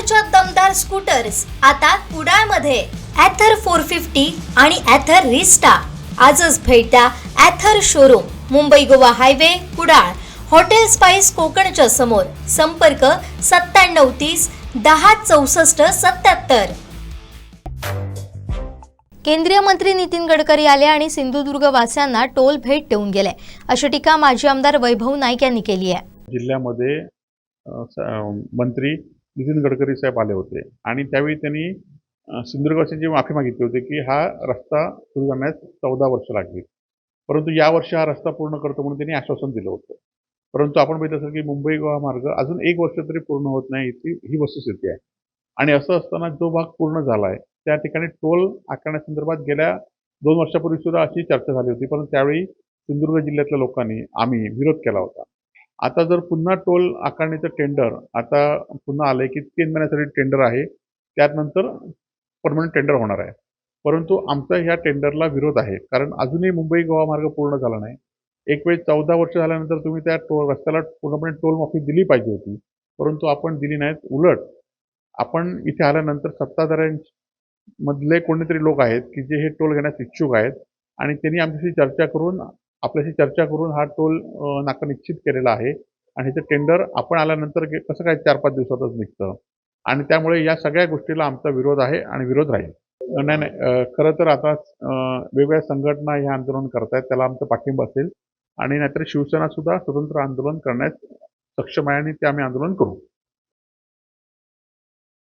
ॲथरच्या दमदार स्कूटर्स आता कुडाळमध्ये. ॲथर 450 आणि ॲथर रिस्टा. आजच भेट द्या Ather showroom, Mumbai Goa highway, Kudal, hotel spice कोकणच्या समोर. संपर्क 9730 10 64 77. केंद्रीय मंत्री नितीन गडकरी आले आणि सिंधुदुर्ग वासियांना टोल भेट देऊन गेले, अशी टीका माजी आमदार वैभव नाईक यांनी केली आहे. जिल्ह्यामध्ये मंत्री नितीन गडकरी साहेब आले होते आणि त्यावेळी त्यांनी सिंधुदुर्गवासियांची माफी मागितली होती की हा रस्ता सुरू करण्यास 14 वर्ष लागली, परंतु यावर्षी हा रस्ता पूर्ण करतो म्हणून त्यांनी आश्वासन दिलं होतं. परंतु आपण बघितलं असेल की मुंबई गोवा मार्ग अजून 1 वर्ष तरी पूर्ण होत नाही, ही वस्तुस्थिती आहे. आणि असं असताना जो भाग पूर्ण झाला आहे त्या ठिकाणी टोल आकारण्यासंदर्भात गेल्या 2 वर्षापूर्वी सुद्धा अशी चर्चा झाली होती, परंतु त्यावेळी सिंधुदुर्ग जिल्ह्यातल्या लोकांनी आम्ही विरोध केला होता. आता जर पुन्हा टोल आकारण्याचं टेंडर आता पुन्हा आलंय की 3 महिन्यासाठी टेंडर आहे, त्यानंतर परमनंट टेंडर होणार आहे. परंतु आमचा ह्या टेंडरला विरोध आहे, कारण अजूनही मुंबई गोवा मार्ग पूर्ण झाला नाही. एक वेळ 14 वर्ष झाल्यानंतर तुम्ही त्या रस्त्याला पूर्णपणे टोल माफी दिली पाहिजे होती, परंतु आपण दिली नाहीत. उलट आपण इथे आल्यानंतर सत्ताधाऱ्यांमधले कोणीतरी लोक आहेत की जे हे टोल घेण्यास इच्छुक आहेत आणि त्यांनी आपल्याशी चर्चा करून हा टोल नाका निश्चित केलेला आहे. आणि ह्याचं टेंडर आपण आल्यानंतर कसं काय 4-5 दिवसातच निघतं, आणि त्यामुळे या सगळ्या गोष्टीला आमचा विरोध आहे आणि विरोध राहील. नाही, खरं तर आता वेगवेगळ्या संघटना हे आंदोलन करतायत, त्याला आमचा पाठिंबा असेल. आणि नाहीतर शिवसेना सुद्धा स्वतंत्र आंदोलन करण्यास सक्षम आहे आणि ते आम्ही आंदोलन करू.